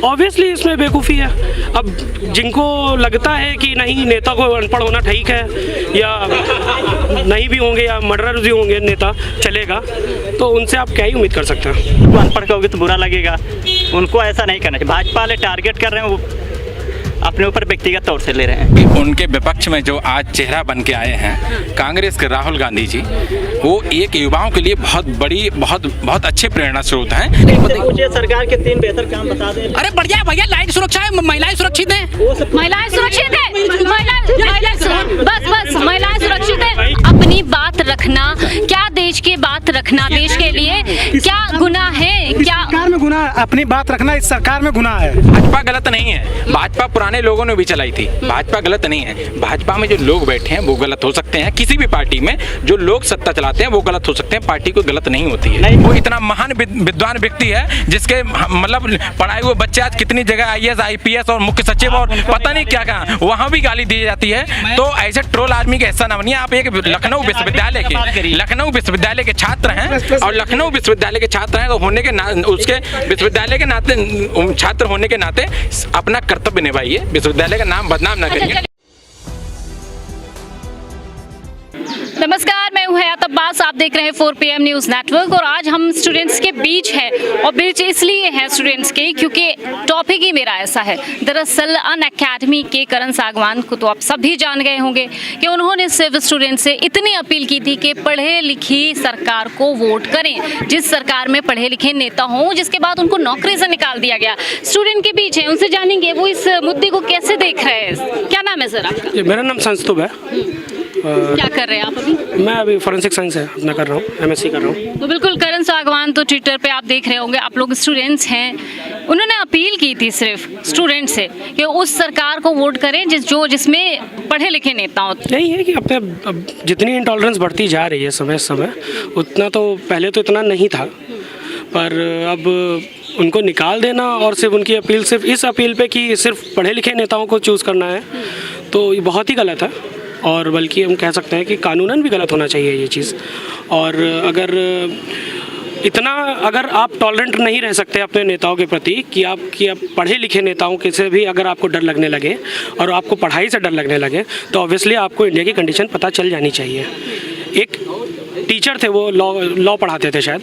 Obviously इसमें बेवकूफ़ी है। अब जिनको लगता है कि नहीं नेता को अनपढ़ होना ठीक है, या नहीं भी होंगे या मर्डरर भी होंगे नेता चलेगा, तो उनसे आप क्या ही उम्मीद कर सकते हैं। अनपढ़ कहोगे तो बुरा लगेगा, उनको ऐसा नहीं करना चाहिए। भाजपा वाले टारगेट कर रहे हैं, वो अपने ऊपर व्यक्तिगत तौर से ले रहे हैं। उनके विपक्ष में जो आज चेहरा बन के आए हैं कांग्रेस के राहुल गांधी जी, वो एक युवाओं के लिए बहुत अच्छे प्रेरणा स्रोत हैं। मुझे सरकार के 3 बेहतर काम बता दें। अरे बढ़िया भैया, लाइट सुरक्षा है, महिलाएं सुरक्षित हैं, महिलाएं सुरक्षित है, बस महिलाएं सुरक्षित है। अपनी बात रखना, क्या देश की बात रखना, देश के लिए क्या गुनाह है? क्या सरकार में गुनाह? अपनी बात रखना इस सरकार में गुनाह है। भाजपा गलत नहीं है, भाजपा पुराने लोगों ने भी चलाई थी, भाजपा गलत नहीं है। भाजपा में जो लोग बैठे हैं वो गलत हो सकते हैं, किसी भी पार्टी में जो लोग सत्ता चलाते हैं वो गलत हो सकते हैं, पार्टी कोई गलत नहीं होती है। वो इतना महान विद्वान व्यक्ति है जिसके मतलब पढ़ाए हुए बच्चे आज कितनी जगह IAS IPS और मुख्य सचिव और पता नहीं क्या कहा, वहाँ भी गाली दी जाती है। तो ऐसे ट्रोल आदमी का हिस्सा ना बनिए। आप एक लखनऊ विश्वविद्यालय के छात्र हैं, और लखनऊ विश्वविद्यालय के छात्र हैं तो होने के उसके विश्वविद्यालय के नाते, छात्र होने के नाते अपना कर्तव्य निभाइए, विश्वविद्यालय का नाम बदनाम न करिए। नमस्कार, मैं हूं हयात अब्बास, आप देख रहे हैं 4 PM न्यूज़ नेटवर्क। और आज हम स्टूडेंट्स के बीच हैं, और बीच इसलिए हैं स्टूडेंट्स के क्योंकि टॉपिक ही मेरा ऐसा है। दरअसल अनअकैडमी के करण सागवान को तो आप सभी जान गए होंगे कि उन्होंने सिर्फ स्टूडेंट से इतनी अपील की थी कि पढ़े लिखी सरकार को वोट करें, जिस सरकार में पढ़े लिखे नेता हों, जिसके बाद उनको नौकरी से निकाल दिया गया। स्टूडेंट के बीच है, उनसे जानेंगे वो इस मुद्दे को कैसे देख रहे हैं। क्या नाम है सर आपका? मेरा नाम संस्तुभ है। क्या कर रहे हैं आप अभी? मैं अभी फॉरेंसिक साइंस है अपना कर रहा हूँ, MSc कर रहा हूँ। तो बिल्कुल करण सागवान तो ट्विटर पे आप देख रहे होंगे, आप लोग स्टूडेंट्स हैं, उन्होंने अपील की थी सिर्फ स्टूडेंट से कि उस सरकार को वोट करें जिसमें पढ़े लिखे नेता होते। यही है कि अब जितनी इंटॉलरेंस बढ़ती जा रही है समय उतना तो पहले तो इतना नहीं था, पर अब उनको निकाल देना और सिर्फ उनकी अपील सिर्फ इस अपील पे कि सिर्फ पढ़े लिखे नेताओं को चूज़ करना है, तो ये बहुत ही गलत है। और बल्कि हम कह सकते हैं कि कानूनन भी गलत होना चाहिए ये चीज़। और अगर आप टॉलरेंट नहीं रह सकते अपने नेताओं के प्रति कि आप पढ़े लिखे नेताओं के से भी अगर आपको डर लगने लगे और आपको पढ़ाई से डर लगने लगे, तो ऑब्वियसली आपको इंडिया की कंडीशन पता चल जानी चाहिए। एक टीचर थे, वो लॉ पढ़ाते थे शायद,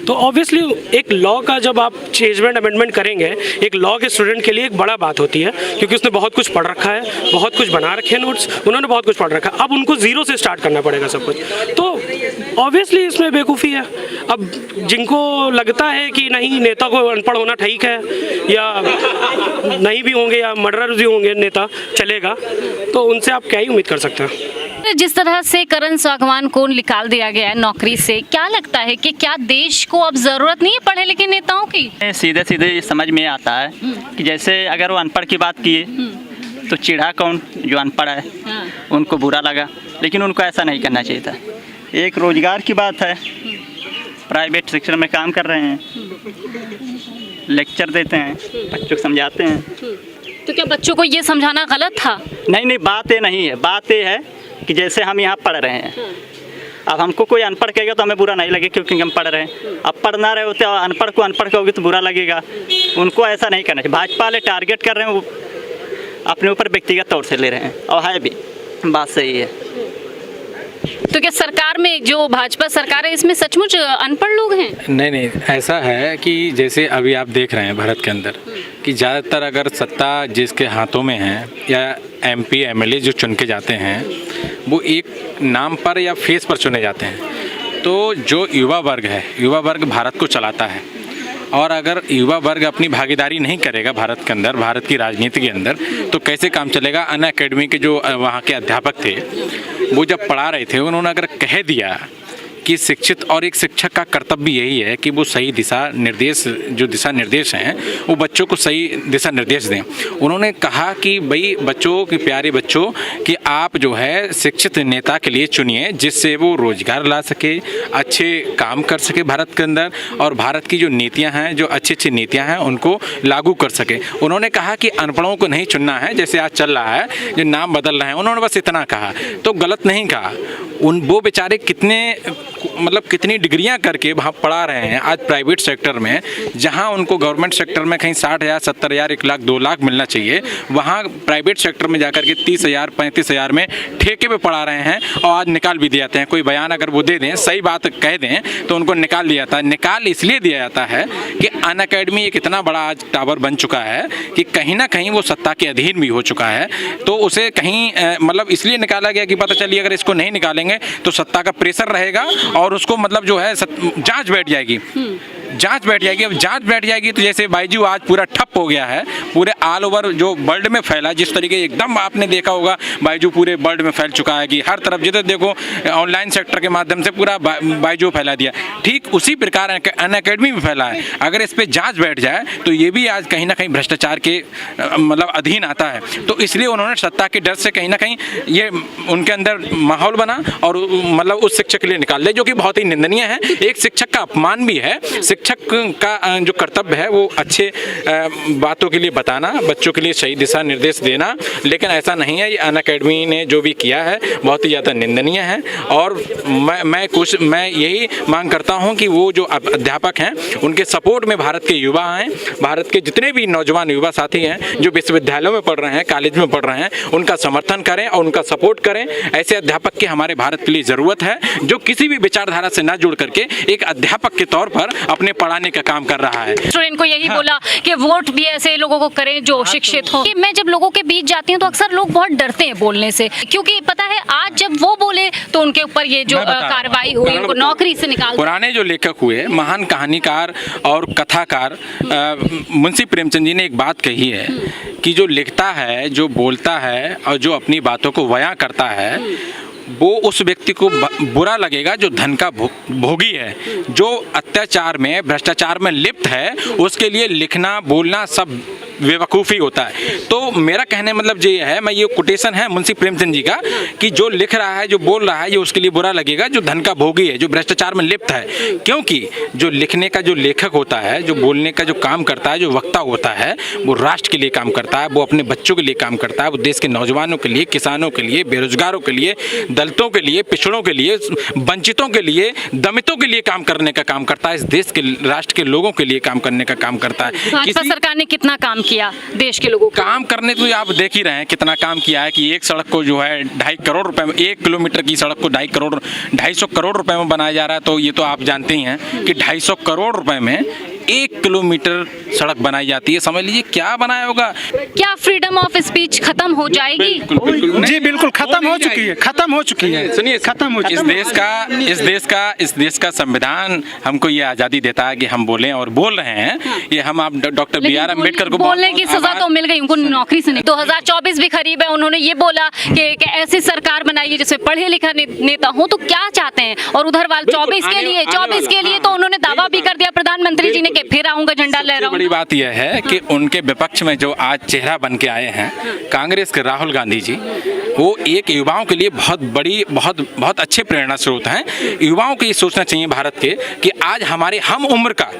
तो ऑब्वियसली एक लॉ का जब आप चेंजमेंट अमेंडमेंट करेंगे, एक लॉ के स्टूडेंट के लिए एक बड़ा बात होती है, क्योंकि उसने बहुत कुछ पढ़ रखा है, बहुत कुछ बना रखे हैं नोट्स, उन्होंने बहुत कुछ पढ़ रखा है। अब उनको ज़ीरो से स्टार्ट करना पड़ेगा सब कुछ, तो ऑब्वियसली इसमें बेवकूफ़ी है। अब जिनको लगता है कि नहीं नेता को अनपढ़ होना ठीक है, या नहीं भी होंगे या मर्डरर भी होंगे नेता चलेगा, तो उनसे आप क्या ही उम्मीद कर सकते हैं। जिस तरह से करण सागवान को निकाल दिया गया है नौकरी से, क्या लगता है कि क्या देश को अब जरूरत नहीं है पढ़े लिखे नेताओं की? सीधे सीधे समझ में आता है कि जैसे अगर वो अनपढ़ की बात किए तो चिढ़ा कौन, जो अनपढ़ है उनको बुरा लगा, लेकिन उनको ऐसा नहीं करना चाहिए था। एक रोजगार की बात है, प्राइवेट सेक्टर में काम कर रहे हैं, लेक्चर देते हैं, बच्चों को समझाते हैं। तो क्या बच्चों को ये समझाना गलत था? नहीं, बात ये नहीं है, बात ये है कि जैसे हम यहाँ पढ़ रहे हैं, अब हमको कोई अनपढ़ कहेगा तो हमें बुरा नहीं लगेगा क्योंकि हम पढ़ रहे हैं। अब पढ़ना रहे होते अनपढ़ को अनपढ़ कहोगे तो बुरा लगेगा, उनको ऐसा नहीं करना चाहिए। भाजपा वाले टारगेट कर रहे हैं, वो अपने ऊपर व्यक्तिगत तौर से ले रहे हैं, और है भी बात सही है। तो क्या सरकार में जो भाजपा सरकार है इसमें सचमुच अनपढ़ लोग हैं? नहीं, ऐसा है कि जैसे अभी आप देख रहे हैं भारत के अंदर कि ज़्यादातर अगर सत्ता जिसके हाथों में है, या MP MLA जो चुन के जाते हैं, वो एक नाम पर या फेस पर चुने जाते हैं। तो जो युवा वर्ग भारत को चलाता है, और अगर युवा वर्ग अपनी भागीदारी नहीं करेगा भारत के अंदर, भारत की राजनीति के अंदर, तो कैसे काम चलेगा। अनअकैडमी के जो वहाँ के अध्यापक थे, वो जब पढ़ा रहे थे, उन्होंने अगर कह दिया कि शिक्षित और एक शिक्षक का कर्तव्य यही है कि वो सही दिशा निर्देश हैं वो बच्चों को सही दिशा निर्देश दें। उन्होंने कहा कि भाई बच्चों की, प्यारे बच्चों, कि आप जो है शिक्षित नेता के लिए चुनिए जिससे वो रोजगार ला सके, अच्छे काम कर सके भारत के अंदर, और भारत की जो नीतियां हैं, जो अच्छी नीतियां हैं, उनको लागू कर सके। उन्होंने कहा कि अनपढ़ों को नहीं चुनना है, जैसे आज चल रहा है जो नाम बदल रहे हैं, उन्होंने बस इतना कहा, तो गलत नहीं कहा। वो बेचारे कितने मतलब कितनी डिग्रियां करके वहाँ पढ़ा रहे हैं आज प्राइवेट सेक्टर में, जहाँ उनको गवर्नमेंट सेक्टर में कहीं 60,000 70,000 1 लाख 2 लाख मिलना चाहिए, वहाँ प्राइवेट सेक्टर में जाकर के 30,000 35,000 में ठेके पे पढ़ा रहे हैं और आज निकाल भी दिए जाते हैं। कोई बयान अगर वो दे दें, सही बात कह दें तो उनको निकाल दिया जाता है। निकाल इसलिए दिया जाता है कि अनअकैडमी एक इतना बड़ा आज टावर बन चुका है कि कहीं ना कहीं वो सत्ता के अधीन भी हो चुका है, तो उसे कहीं मतलब इसलिए निकाला गया कि पता चलिए अगर इसको नहीं निकालेंगे तो सत्ता का प्रेशर रहेगा और उसको मतलब जो है जांच बैठ जाएगी। अब जांच बैठ जाएगी तो जैसे बायजू आज पूरा ठप हो गया है, पूरे ऑल ओवर जो वर्ल्ड में फैला, जिस तरीके एकदम आपने देखा होगा बायजू पूरे वर्ल्ड में फैल चुका है कि हर तरफ जिधर देखो ऑनलाइन सेक्टर के माध्यम से पूरा बायजू फैला दिया, ठीक उसी प्रकार अनअकैडमी में फैला है। अगर इस पर जांच बैठ जाए तो ये भी आज कहीं ना कहीं भ्रष्टाचार के मतलब अधीन आता है, तो इसलिए उन्होंने सत्ता के डर से कहीं ना कहीं ये उनके अंदर माहौल बना और मतलब उस शिक्षक के लिए निकाल ले, जो कि बहुत ही निंदनीय है। एक शिक्षक का अपमान भी है। शिक्षक का जो कर्तव्य है वो अच्छे बातों के लिए बताना, बच्चों के लिए सही दिशा निर्देश देना, लेकिन ऐसा नहीं है। ये अनअकैडमी ने जो भी किया है बहुत ही ज़्यादा निंदनीय है और मैं यही मांग करता हूं कि वो जो अध्यापक हैं उनके सपोर्ट में भारत के युवा हैं, भारत के जितने भी नौजवान युवा साथी हैं जो विश्वविद्यालयों में पढ़ रहे हैं, कॉलेज में पढ़ रहे हैं, उनका समर्थन करें और उनका सपोर्ट करें। ऐसे अध्यापक की हमारे भारत के लिए ज़रूरत है जो किसी भी विचारधारा से ना जुड़ करके एक अध्यापक के तौर पर अपने पढ़ाने का काम कर रहा है। स्टूडेंट को यही बोला कि वोट भी ऐसे लोगों को करें जो शिक्षित हो। मैं जब लोगों के बीच जाती हूँ तो अक्सर लोग बहुत डरते हैं बोलने से, क्योंकि पता है आज जब वो बोले तो उनके ऊपर ये जो कार्रवाई हुई उनको नौकरी से निकाल। पुराने जो लेखक हुए महान कहानीकार और कथाकार मुंशी प्रेमचंद जी ने एक बात कही है कि जो लिखता है, जो बोलता है और जो अपनी बातों को बयां करता है वो उस व्यक्ति को बुरा लगेगा जो धन का भोगी है, जो अत्याचार में भ्रष्टाचार में लिप्त है, उसके लिए लिखना बोलना सब बेवकूफ़ी होता है। तो मेरा कहने मतलब ये है, मैं ये कोटेशन है मुंशी प्रेमचंद जी का कि जो लिख रहा है, जो बोल रहा है, ये उसके लिए बुरा लगेगा जो धन का भोगी है, जो भ्रष्टाचार में लिप्त है। क्योंकि जो लिखने का जो लेखक होता है, जो बोलने का जो काम करता है, जो वक्ता होता है, वो राष्ट्र के लिए काम करता है, वो अपने बच्चों के लिए काम करता है, वो देश के नौजवानों के लिए, किसानों के लिए, बेरोजगारों के लिए, दलितों के लिए, पिछड़ों के लिए, वंचितों के लिए, दमितों के लिए काम करने का काम करता है। इस देश के राष्ट्र के लोगों के लिए काम करने का काम करता है। भाजपा सरकार ने कितना काम किया देश के लोगों को? काम करने तो आप देख ही रहे हैं कितना काम किया है कि एक सड़क को जो है 2.5 करोड़ रुपए में, 1 किलोमीटर की सड़क को 250 करोड़ रुपए में बनाया जा रहा है। तो ये तो आप जानते ही हैं कि 250 करोड़ रुपए में 1 किलोमीटर सड़क बनाई जाती है। समझ लीजिए क्या बनाया होगा। क्या फ्रीडम ऑफ स्पीच खत्म हो जाएगी? जी बिल्कुल खत्म हो चुकी है, खत्म हो चुकी है। सुनिए, खत्म हो चुकी है। इस देश का संविधान हमको ये आज़ादी देता है कि हम बोलें और बोल रहे हैं। ये हम आप डॉक्टर B.R. अम्बेडकर को बोलने की सजा तो मिल गई उनको, नौकरी से नहीं। 2024 भी करीब है, उन्होंने ये बोला कि ऐसी सरकार बनाइए जिसमें पढ़े लिखे नेता हो। तो क्या चाहते हैं? और उधर वाले 24 के लिए तो उन्होंने दावा भी कर दिया प्रधानमंत्री जी ने कि फिर आऊंगा झंडा लहराऊंगा। बड़ी बात यह है कि उनके विपक्ष में जो आज चेहरा बन के आए हैं कांग्रेस के राहुल गांधी जी, वो एक युवाओं के लिए बहुत अच्छे प्रेरणा स्रोत हैं। युवाओं को ये सोचना चाहिए भारत के कि आज हमारे हम उम्र का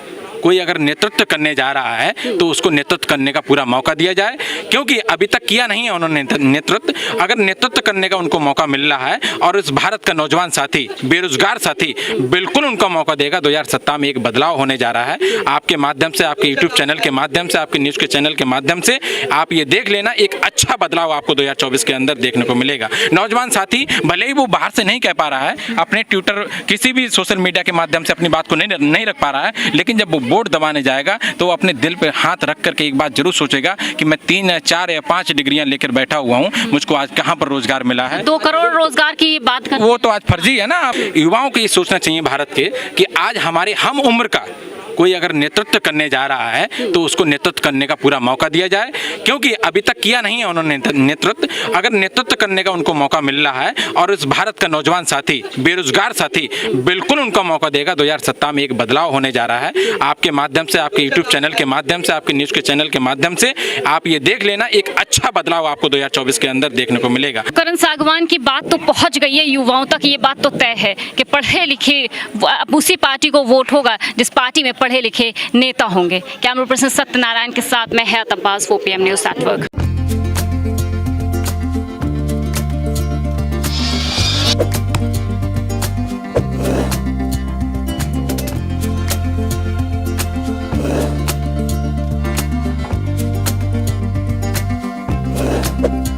कोई अगर नेतृत्व करने जा रहा है तो उसको नेतृत्व करने का पूरा मौका दिया जाए, क्योंकि अभी तक किया नहीं है उन्होंने नेतृत्व। अगर नेतृत्व करने का उनको मौका मिल रहा है और इस भारत का नौजवान साथी, बेरोजगार साथी बिल्कुल उनका मौका देगा। 2017 में एक बदलाव होने जा रहा है। आपके माध्यम से, आपके यूट्यूब चैनल के माध्यम से, आपके न्यूज़ के चैनल के माध्यम से आप ये देख लेना, एक अच्छा बदलाव आपको 2024 के अंदर देखने को मिलेगा। नौजवान साथी भले ही वो बाहर से नहीं कह पा रहा है, अपने ट्विटर किसी भी सोशल मीडिया के माध्यम से अपनी बात को नहीं रख पा रहा है, लेकिन जब वो वोट दबाने जाएगा तो अपने दिल पे हाथ रख करके एक बात जरूर सोचेगा कि मैं 3 या 4 या 5 डिग्रियां लेकर बैठा हुआ हूं, मुझको आज कहां पर रोजगार मिला है। 2 करोड़ रोजगार की बात कर, वो तो आज फर्जी है ना। युवाओं को ये सोचना चाहिए भारत के कि आज हमारे हम उम्र का कोई अगर नेतृत्व करने जा रहा है तो उसको नेतृत्व करने का पूरा मौका दिया जाए, क्योंकि अभी तक किया नहीं है उन्होंने नेतृत्व। अगर नेतृत्व करने का उनको मौका मिल रहा है और इस भारत का नौजवान साथी, बेरोजगार साथी बिल्कुल उनका मौका देगा। 2017 में एक बदलाव होने जा रहा है। आपके माध्यम से, आपके यूट्यूब चैनल के माध्यम से, आपके न्यूज़ के चैनल के माध्यम से आप ये देख लेना, एक अच्छा बदलाव आपको 2024 के अंदर देखने को मिलेगा। करण सागवान की बात तो पहुंच गई है युवाओं तक। ये बात तो तय है कि पढ़े लिखे उसी पार्टी को वोट होगा जिस पार्टी में पढ़े लिखे नेता होंगे। कैमरा पर्सन सत्यनारायण के साथ मैं हयात अब्बास, 4PM न्यूज़ नेटवर्क। है।